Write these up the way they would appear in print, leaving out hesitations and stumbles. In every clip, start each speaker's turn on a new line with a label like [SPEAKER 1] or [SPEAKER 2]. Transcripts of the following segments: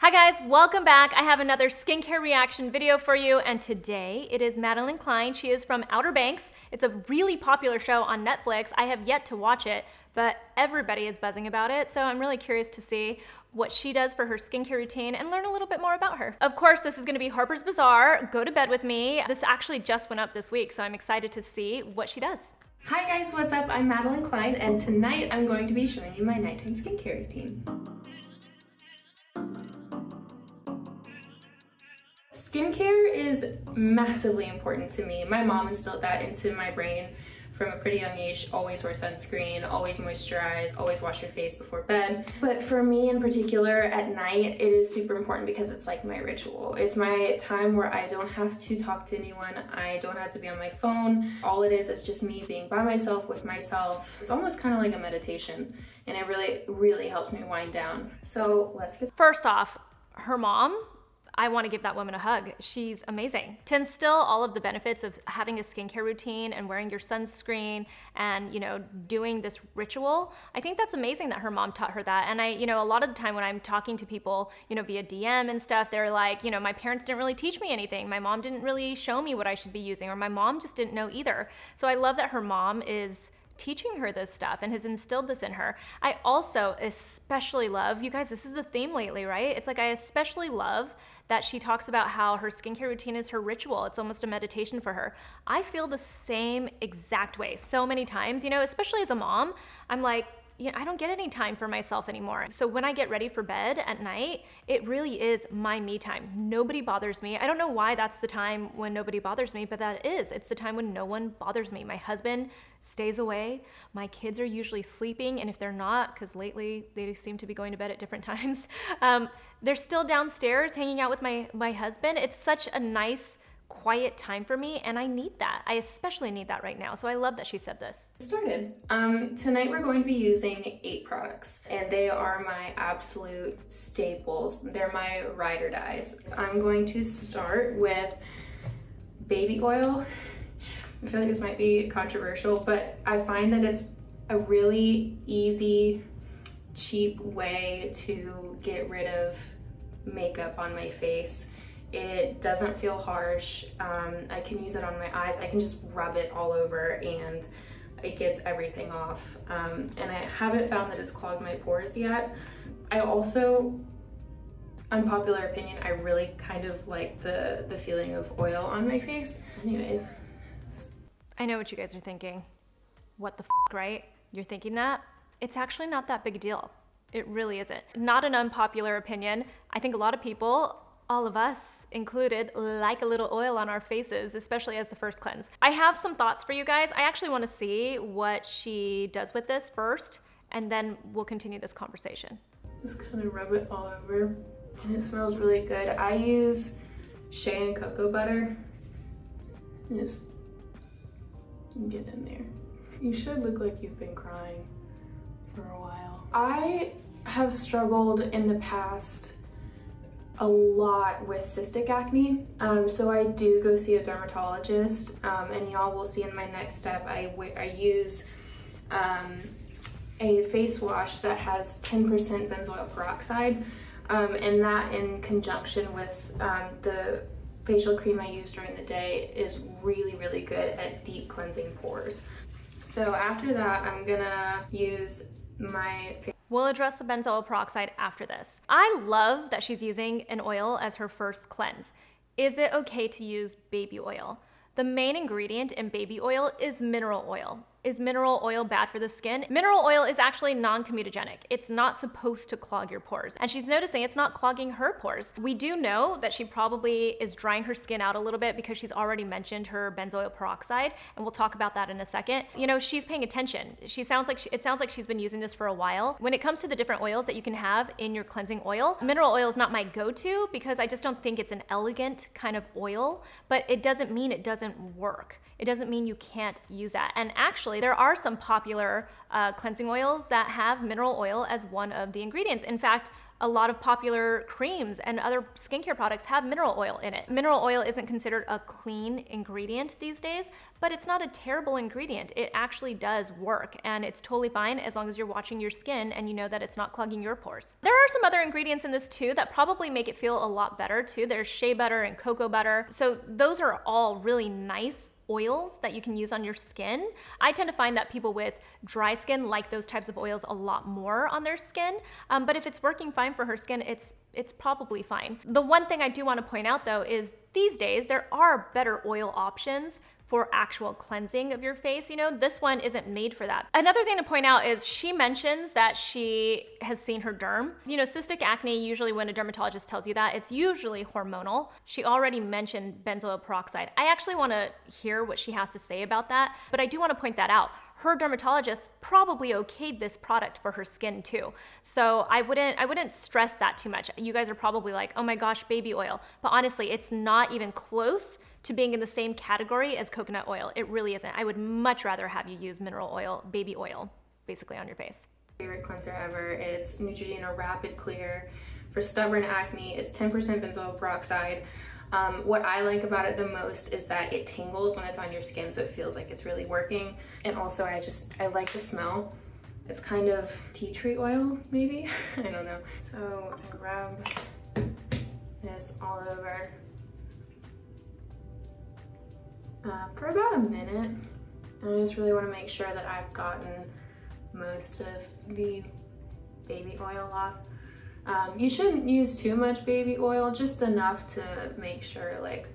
[SPEAKER 1] Hi guys, welcome back. I have another skincare reaction video for you, and today it is Madelyn Cline. She is from Outer Banks. It's a really popular show on Netflix. I have yet to watch it, but everybody is buzzing about it, so I'm really curious to see what she does for her skincare routine and learn a little bit more about her. Of course, this is gonna be Harper's Bazaar, Go to Bed with Me. This actually just went up this week, so I'm excited to see what she does.
[SPEAKER 2] Hi guys, what's up? I'm Madelyn Cline, and tonight I'm going to be showing you my nighttime skincare routine. Skincare is massively important to me. My mom instilled that into my brain from a pretty young age. Always wear sunscreen, always moisturize, always wash your face before bed. But for me in particular, at night, it is super important because it's like my ritual. It's my time where I don't have to talk to anyone. I don't have to be on my phone. All it is just me being by myself with myself. It's almost kind of like a meditation, and it really helps me wind down. So let's get
[SPEAKER 1] First off, her mom, I want to give that woman a hug. She's amazing. To instill all of the benefits of having a skincare routine and wearing your sunscreen and, doing this ritual, I think that's amazing that her mom taught her that. And a lot of the time when I'm talking to people, via DM and stuff, they're like, my parents didn't really teach me anything. My mom didn't really show me what I should be using, or my mom just didn't know either. So I love that her mom is teaching her this stuff and has instilled this in her. I also especially love, you guys, this is the theme lately, right? It's like I especially love that she talks about how her skincare routine is her ritual. It's almost a meditation for her. I feel the same exact way so many times, especially as a mom. I'm like, I don't get any time for myself anymore. So when I get ready for bed at night, it really is my me time. Nobody bothers me. I don't know why that's the time when nobody bothers me, but that is. It's the time when no one bothers me. My husband stays away. My kids are usually sleeping, and if they're not, because lately they seem to be going to bed at different times, they're still downstairs hanging out with my husband. It's such a nice, quiet time for me, and I need that. I especially need that right now, so I love that she said this.
[SPEAKER 2] Started. Tonight we're going to be using 8 products, and they are my absolute staples. They're my ride or dies. I'm going to start with baby oil. I feel like this might be controversial, but I find that it's a really easy, cheap way to get rid of makeup on my face. It doesn't feel harsh. I can use it on my eyes. I can just rub it all over and it gets everything off. And I haven't found that it's clogged my pores yet. I also, unpopular opinion, I really kind of like the feeling of oil on my face. Anyways.
[SPEAKER 1] I know what you guys are thinking. What the f, right? You're thinking that? It's actually not that big a deal. It really isn't. Not an unpopular opinion. I think a lot of people, all of us included, like a little oil on our faces, especially as the first cleanse. I have some thoughts for you guys. I actually want to see what she does with this first, and then we'll continue this conversation.
[SPEAKER 2] Just kind of rub it all over, and it smells really good. I use shea and cocoa butter. Just get in there. You should look like you've been crying for a while. I have struggled in the past a lot with cystic acne, so I do go see a dermatologist, and y'all will see in my next step I use a face wash that has 10% benzoyl peroxide, and that in conjunction with the facial cream I use during the day is really good at deep cleansing pores. So after that, I'm gonna use my
[SPEAKER 1] We'll address the benzoyl peroxide after this. I love that she's using an oil as her first cleanse. Is it okay to use baby oil? The main ingredient in baby oil is mineral oil. Is mineral oil bad for the skin? Mineral oil is actually non-comedogenic. It's not supposed to clog your pores. And she's noticing it's not clogging her pores. We do know that she probably is drying her skin out a little bit because she's already mentioned her benzoyl peroxide, and we'll talk about that in a second. She's paying attention. It sounds like she's been using this for a while. When it comes to the different oils that you can have in your cleansing oil, mineral oil is not my go-to because I just don't think it's an elegant kind of oil, but it doesn't mean it doesn't work. It doesn't mean you can't use that. And actually, there are some popular cleansing oils that have mineral oil as one of the ingredients. In fact, A lot of popular creams and other skincare products have mineral oil in it. Mineral oil isn't considered a clean ingredient these days, but it's not a terrible ingredient. It actually does work, and it's totally fine as long as you're watching your skin and you know that it's not clogging your pores. There are some other ingredients in this too that probably make it feel a lot better too. There's shea butter and cocoa butter. So those are all really nice oils that you can use on your skin. I tend to find that people with dry skin like those types of oils a lot more on their skin, but if it's working fine for her skin, it's probably fine. The one thing I do want to point out though is these days there are better oil options for actual cleansing of your face. You know, this one isn't made for that. Another thing to point out is she mentions that she has seen her derm. You know, cystic acne, usually when a dermatologist tells you that, it's usually hormonal. She already mentioned benzoyl peroxide. I actually want to hear what she has to say about that, but I do want to point that out. Her dermatologist probably okayed this product for her skin too. So I wouldn't stress that too much. You guys are probably like, oh my gosh, baby oil. But honestly, it's not even close to being in the same category as coconut oil. It really isn't. I would much rather have you use mineral oil, baby oil, basically on your face.
[SPEAKER 2] Favorite cleanser ever. It's Neutrogena Rapid Clear for stubborn acne. It's 10% benzoyl peroxide. What I like about it the most is that it tingles when it's on your skin, so it feels like it's really working. And also I like the smell. It's kind of tea tree oil, maybe? I don't know. So I rub this all over for about a minute. And I just really want to make sure that I've gotten most of the baby oil off. You shouldn't use too much baby oil, just enough to make sure like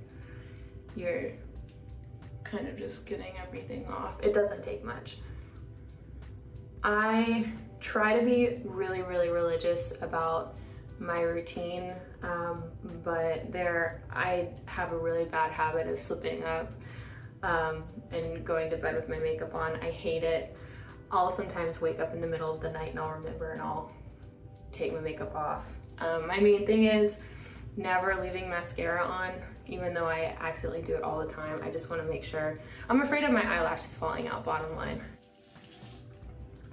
[SPEAKER 2] you're kind of just getting everything off. It doesn't take much. I try to be really, really religious about my routine, but I have a really bad habit of slipping up and going to bed with my makeup on. I hate it. I'll sometimes wake up in the middle of the night and I'll remember and I'll take my makeup off. My main thing is never leaving mascara on, even though I accidentally do it all the time. I just want to make sure. I'm afraid of my eyelashes falling out, bottom line.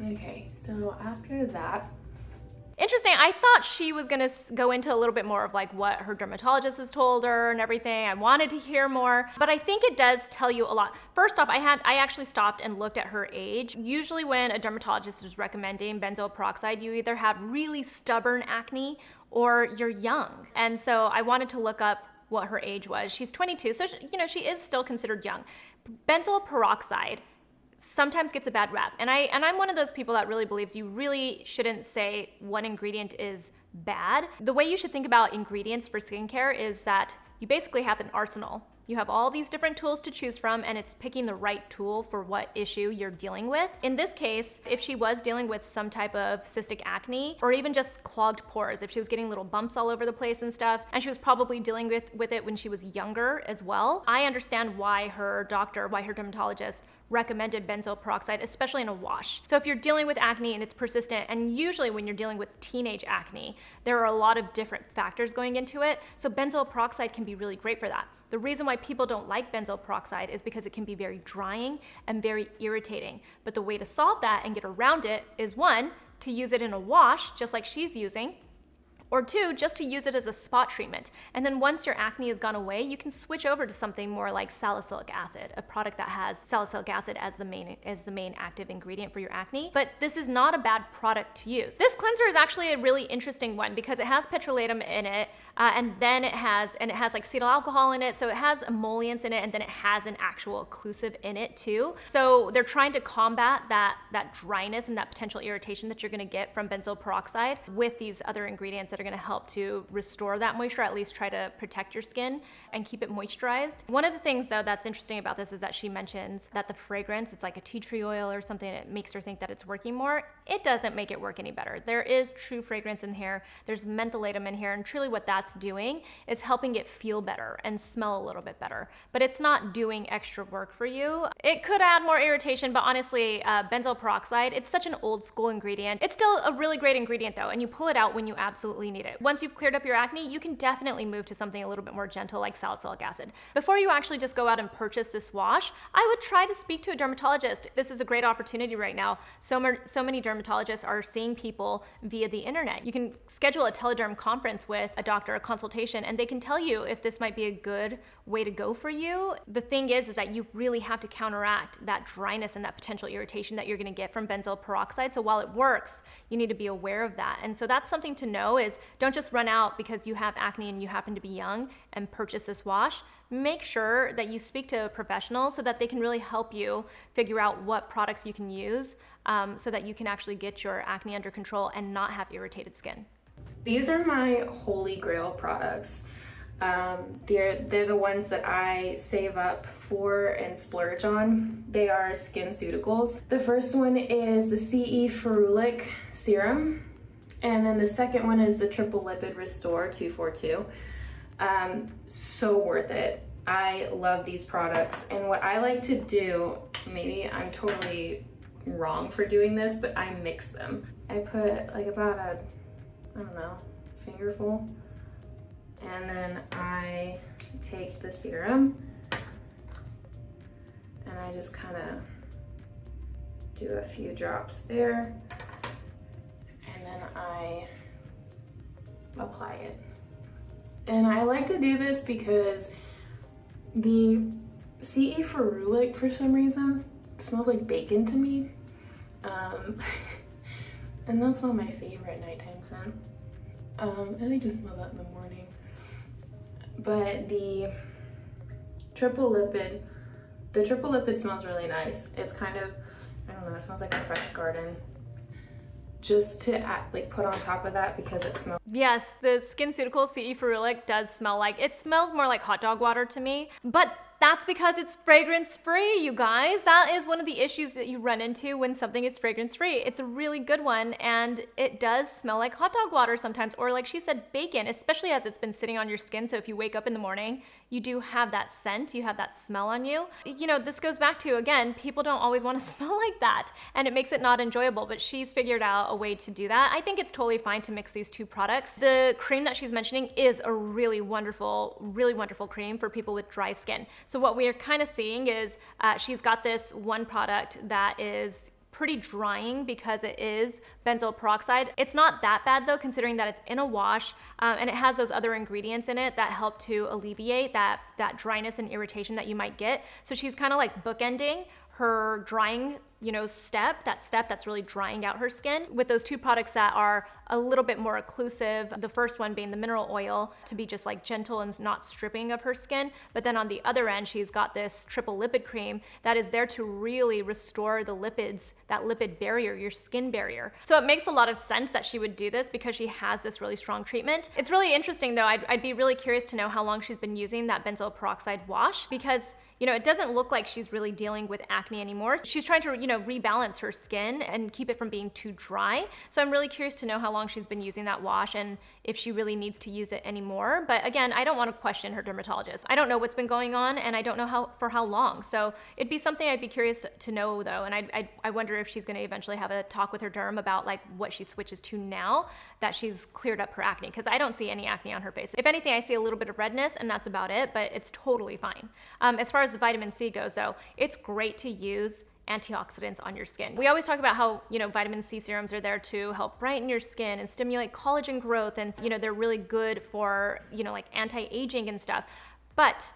[SPEAKER 2] Okay, so after that,
[SPEAKER 1] interesting. I thought she was gonna go into a little bit more of like what her dermatologist has told her and everything. I wanted to hear more, but I think it does tell you a lot. First off, I actually stopped and looked at her age. Usually when a dermatologist is recommending benzoyl peroxide, you either have really stubborn acne or you're young. And so I wanted to look up what her age was. She's 22, so she is still considered young. Benzoyl peroxide sometimes gets a bad rap. And I'm one of those people that really believes you really shouldn't say one ingredient is bad. The way you should think about ingredients for skincare is that you basically have an arsenal. You have all these different tools to choose from, and it's picking the right tool for what issue you're dealing with. In this case, if she was dealing with some type of cystic acne or even just clogged pores, if she was getting little bumps all over the place and stuff, and she was probably dealing with it when she was younger as well, I understand why her dermatologist recommended benzoyl peroxide, especially in a wash. So if you're dealing with acne and it's persistent, and usually when you're dealing with teenage acne, there are a lot of different factors going into it. So benzoyl peroxide can be really great for that. The reason why people don't like benzoyl peroxide is because it can be very drying and very irritating. But the way to solve that and get around it is, one, to use it in a wash, just like she's using, or two, just to use it as a spot treatment. And then once your acne has gone away, you can switch over to something more like salicylic acid, a product that has salicylic acid as the main active ingredient for your acne. But this is not a bad product to use. This cleanser is actually a really interesting one because it has petrolatum in it, and then it has like cetyl alcohol in it, so it has emollients in it, and then it has an actual occlusive in it too. So they're trying to combat that dryness and that potential irritation that you're gonna get from benzoyl peroxide with these other ingredients that are gonna help to restore that moisture, at least try to protect your skin and keep it moisturized. One of the things though that's interesting about this is that she mentions that the fragrance, it's like a tea tree oil or something, it makes her think that it's working more. It doesn't make it work any better. There is true fragrance in here, there's mentholatum in here, and truly what that's doing is helping it feel better and smell a little bit better. But it's not doing extra work for you. It could add more irritation, but honestly, benzoyl peroxide, it's such an old school ingredient. It's still a really great ingredient though, and you pull it out when you absolutely absolutely need it. Once you've cleared up your acne, you can definitely move to something a little bit more gentle like salicylic acid. Before you actually just go out and purchase this wash, I would try to speak to a dermatologist. This is a great opportunity right now. So many dermatologists are seeing people via the internet. You can schedule a telederm conference with a doctor, a consultation, and they can tell you if this might be a good way to go for you. The thing is that you really have to counteract that dryness and that potential irritation that you're gonna get from benzoyl peroxide. So while it works, you need to be aware of that. And so that's something to know is don't just run out because you have acne and you happen to be young and purchase this wash. Make sure that you speak to a professional so that they can really help you figure out what products you can use so that you can actually get your acne under control and not have irritated skin.
[SPEAKER 2] These are my holy grail products. They're the ones that I save up for and splurge on. They are SkinCeuticals. The first one is the CE Ferulic Serum, and then the second one is the Triple Lipid Restore 242. So worth it. I love these products, and what I like to do, maybe I'm totally wrong for doing this, but I mix them. I put like about a, I don't know, fingerful. And then I take the serum and I just kind of do a few drops there, and then I apply it. And I like to do this because the CE Ferulic, for some reason, smells like bacon to me. And that's not my favorite nighttime scent. I like to smell that in the morning. But the triple lipid smells really nice. It's kind of, I don't know, it smells like a fresh garden. Just to put on top of that because it smells.
[SPEAKER 1] Yes, the SkinCeuticals CE Ferulic does smell like, it smells more like hot dog water to me, but that's because it's fragrance free, you guys. That is one of the issues that you run into when something is fragrance free. It's a really good one, and it does smell like hot dog water sometimes, or like she said, bacon, especially as it's been sitting on your skin. So if you wake up in the morning, you do have that scent, you have that smell on you. You know, this goes back to, again, people don't always want to smell like that, and it makes it not enjoyable, but she's figured out a way to do that. I think it's totally fine to mix these two products. The cream that she's mentioning is a really wonderful cream for people with dry skin. So what we are kind of seeing is she's got this one product that is pretty drying because it is benzoyl peroxide. It's not that bad though, considering that it's in a wash and it has those other ingredients in it that help to alleviate that dryness and irritation that you might get. So she's kind of like bookending her drying, step that's really drying out her skin with those two products that are a little bit more occlusive. The first one being the mineral oil to be just like gentle and not stripping of her skin. But then on the other end, she's got this triple lipid cream that is there to really restore the lipids, that lipid barrier, your skin barrier. So it makes a lot of sense that she would do this because she has this really strong treatment. It's really interesting though. I'd be really curious to know how long she's been using that benzoyl peroxide wash because it doesn't look like she's really dealing with acne anymore. She's trying to, rebalance her skin and keep it from being too dry. So I'm really curious to know how long she's been using that wash and if she really needs to use it anymore. But again, I don't want to question her dermatologist. I don't know what's been going on and I don't know for how long. So it'd be something I'd be curious to know though. And I wonder if she's going to eventually have a talk with her derm about like what she switches to now that she's cleared up her acne, because I don't see any acne on her face. If anything, I see a little bit of redness and that's about it, but it's totally fine. As far as the vitamin C goes though, it's great to use antioxidants on your skin. We always talk about how, vitamin C serums are there to help brighten your skin and stimulate collagen growth. And, they're really good for, like anti-aging and stuff. But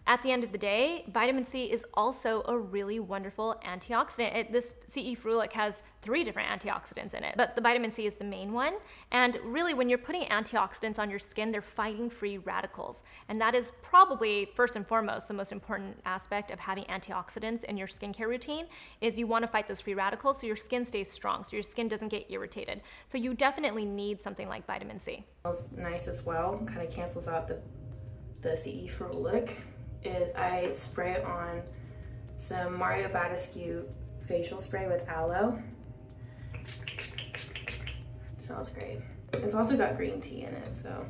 [SPEAKER 1] at the end of the day, vitamin C is also a really wonderful antioxidant. This CE Ferulic has 3 different antioxidants in it, but the vitamin C is the main one. And really, when you're putting antioxidants on your skin, they're fighting free radicals. And that is probably, first and foremost, the most important aspect of having antioxidants in your skincare routine is you want to fight those free radicals so your skin stays strong, so your skin doesn't get irritated. So you definitely need something like vitamin C.
[SPEAKER 2] Smells nice as well, kind of cancels out the CE Ferulic. Is I spray it on some Mario Badescu facial spray with aloe. It smells great. It's also got green tea in it, so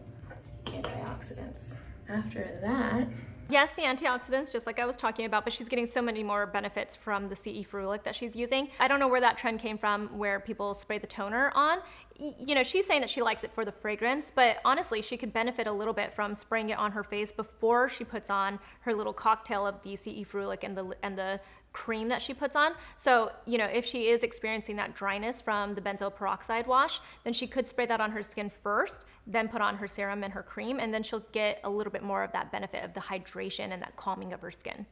[SPEAKER 2] antioxidants. After that,
[SPEAKER 1] Yes, the antioxidants, just like I was talking about, but she's getting so many more benefits from the CE ferulic that she's using. I don't know where that trend came from, where people spray the toner on. You know, she's saying that she likes it for the fragrance, but honestly, she could benefit a little bit from spraying it on her face before she puts on her little cocktail of the CE ferulic and the cream that she puts on. So, you know, if she is experiencing that dryness from the benzoyl peroxide wash, then she could spray that on her skin first, then put on her serum and her cream, and then she'll get a little bit more of that benefit of the hydration and that calming of her skin.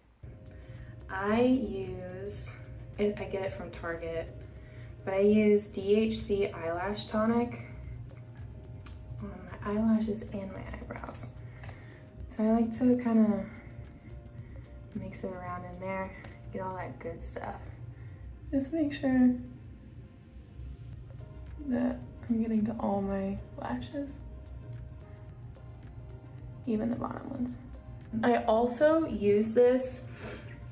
[SPEAKER 2] I use, I get it from Target, but I use DHC eyelash tonic on my eyelashes and my eyebrows. So I like to kind of mix it around in there, get all that good stuff. Just make sure that I'm getting to all my lashes, even the bottom ones. I also use this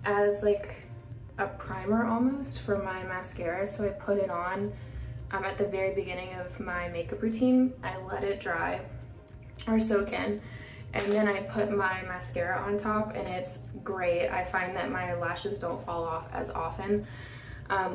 [SPEAKER 2] as like a primer almost for my mascara. So I put it on at the very beginning of my makeup routine. I let it dry or soak in, and then I put my mascara on top, and it's great. I find that my lashes don't fall off as often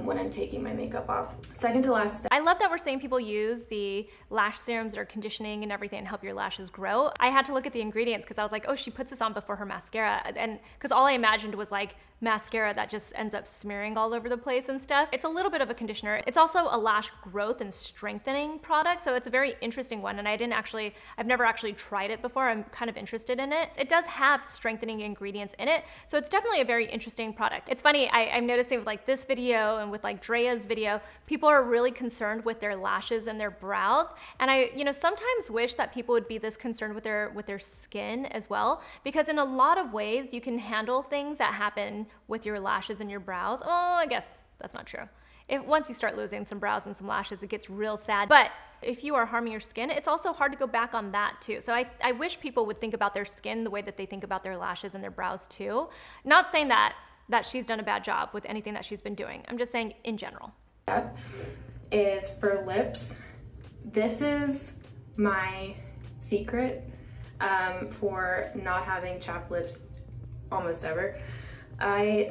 [SPEAKER 2] when I'm taking my makeup off. Second to last step.
[SPEAKER 1] I love that we're seeing people use the lash serums that are conditioning and everything and help your lashes grow. I had to look at the ingredients because I was like, oh, she puts this on before her mascara. And because all I imagined was like mascara that just ends up smearing all over the place and stuff. It's a little bit of a conditioner. It's also a lash growth and strengthening product. So it's a very interesting one. And I've never actually tried it before. I'm kind of interested in it. It does have strengthening ingredients in it. So it's definitely a very interesting product. It's funny, I'm noticing with like this video and with like Drea's video, people are really concerned with their lashes and their brows. And I, sometimes wish that people would be this concerned with their skin as well, because in a lot of ways you can handle things that happen with your lashes and your brows. Oh, I guess that's not true. Once you start losing some brows and some lashes, it gets real sad. But if you are harming your skin, it's also hard to go back on that too. So I wish people would think about their skin the way that they think about their lashes and their brows too. Not saying that she's done a bad job with anything that she's been doing. I'm just saying in general.
[SPEAKER 2] Step is for lips. This is my secret for not having chapped lips almost ever.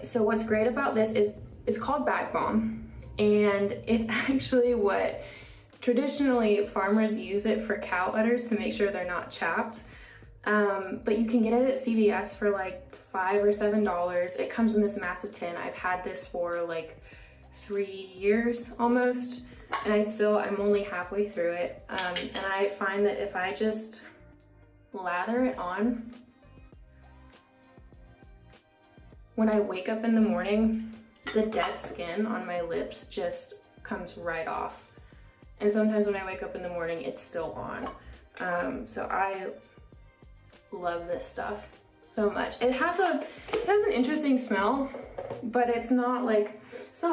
[SPEAKER 2] So what's great about this is it's called back balm, and it's actually what traditionally farmers use it for cow udders to make sure they're not chapped. But you can get it at CVS for like $5 or $7. It comes in this massive tin. I've had this for like 3 years almost, and I'm only halfway through it. And I find that if I just lather it on, when I wake up in the morning, the dead skin on my lips just comes right off. And sometimes when I wake up in the morning, it's still on. So I love this stuff so much. It has an interesting smell, but it's not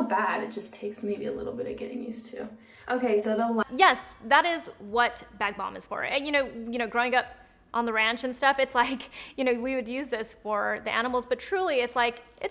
[SPEAKER 2] bad. It just takes maybe a little bit of getting used to. Okay, so
[SPEAKER 1] yes, that is what bag balm is for. And growing up on the ranch and stuff, it's like, we would use this for the animals, but truly it's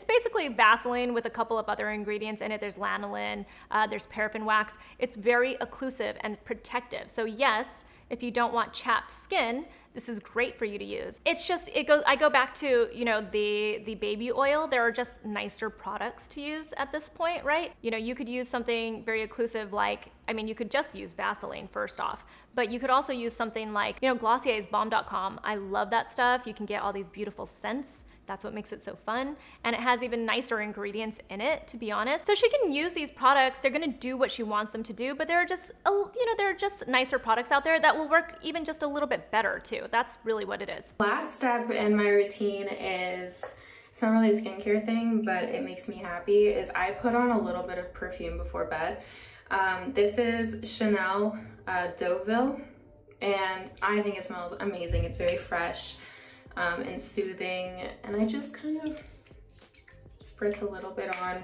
[SPEAKER 1] basically Vaseline with a couple of other ingredients in it. There's lanolin, there's paraffin wax. It's very occlusive and protective. So yes, if you don't want chapped skin, this is great for you to use. It's just, I go back to, the baby oil. There are just nicer products to use at this point, right? You could use something very occlusive you could just use Vaseline first off, but you could also use something like, Glossier's Balm.com. I love that stuff. You can get all these beautiful scents. That's what makes it so fun. And it has even nicer ingredients in it, to be honest. So she can use these products. They're gonna do what she wants them to do, but there are just, there are just nicer products out there that will work even just a little bit better too. That's really what it is.
[SPEAKER 2] Last step in my routine is, it's not really a skincare thing, but it makes me happy, is I put on a little bit of perfume before bed. This is Chanel Deauville, and I think it smells amazing. It's very fresh and soothing, and I just kind of spritz a little bit on.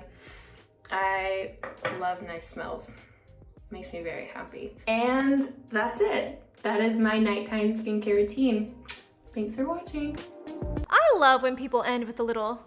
[SPEAKER 2] I love nice smells. Makes me very happy. And that's it. That is my nighttime skincare routine. Thanks for watching.
[SPEAKER 1] I love when people end with a little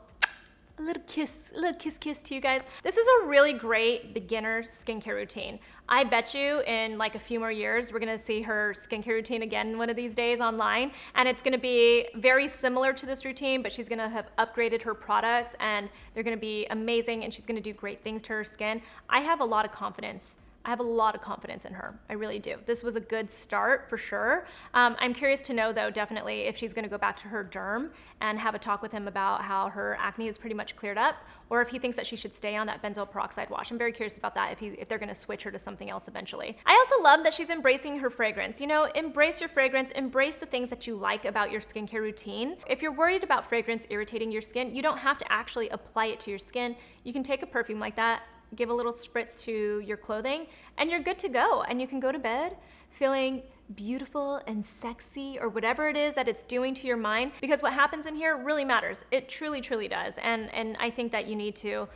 [SPEAKER 1] a little kiss to you guys. This is a really great beginner skincare routine. I bet you in like a few more years, we're gonna see her skincare routine again one of these days online, and it's gonna be very similar to this routine, but she's gonna have upgraded her products and they're gonna be amazing, and she's gonna do great things to her skin. I have a lot of confidence. I have a lot of confidence in her. I really do. This was a good start for sure. I'm curious to know though, definitely, if she's gonna go back to her derm and have a talk with him about how her acne is pretty much cleared up, or if he thinks that she should stay on that benzoyl peroxide wash. I'm very curious about that, if they're gonna switch her to something else eventually. I also love that she's embracing her fragrance. You know, embrace your fragrance, embrace the things that you like about your skincare routine. If you're worried about fragrance irritating your skin, you don't have to actually apply it to your skin. You can take a perfume like that, give a little spritz to your clothing, and you're good to go. And you can go to bed feeling beautiful and sexy, or whatever it is that it's doing to your mind, because what happens in here really matters. It truly, truly does. And I think that you need to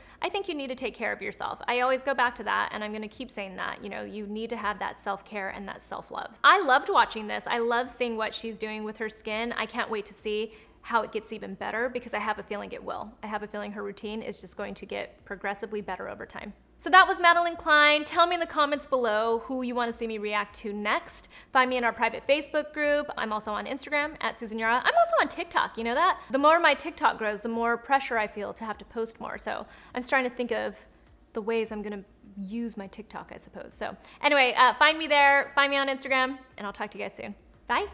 [SPEAKER 1] take care of yourself. I always go back to that, and I'm gonna keep saying that. You know, you need to have that self-care and that self-love. I loved watching this. I love seeing what she's doing with her skin. I can't wait to see how it gets even better, because I have a feeling it will. I have a feeling her routine is just going to get progressively better over time. So that was Madelyn Cline. Tell me in the comments below who you want to see me react to next. Find me in our private Facebook group. I'm also on Instagram @SusanYara. I'm also on TikTok, you know that? The more my TikTok grows, the more pressure I feel to have to post more. So I'm starting to think of the ways I'm gonna use my TikTok, I suppose. So anyway, find me there, find me on Instagram, and I'll talk to you guys soon. Bye.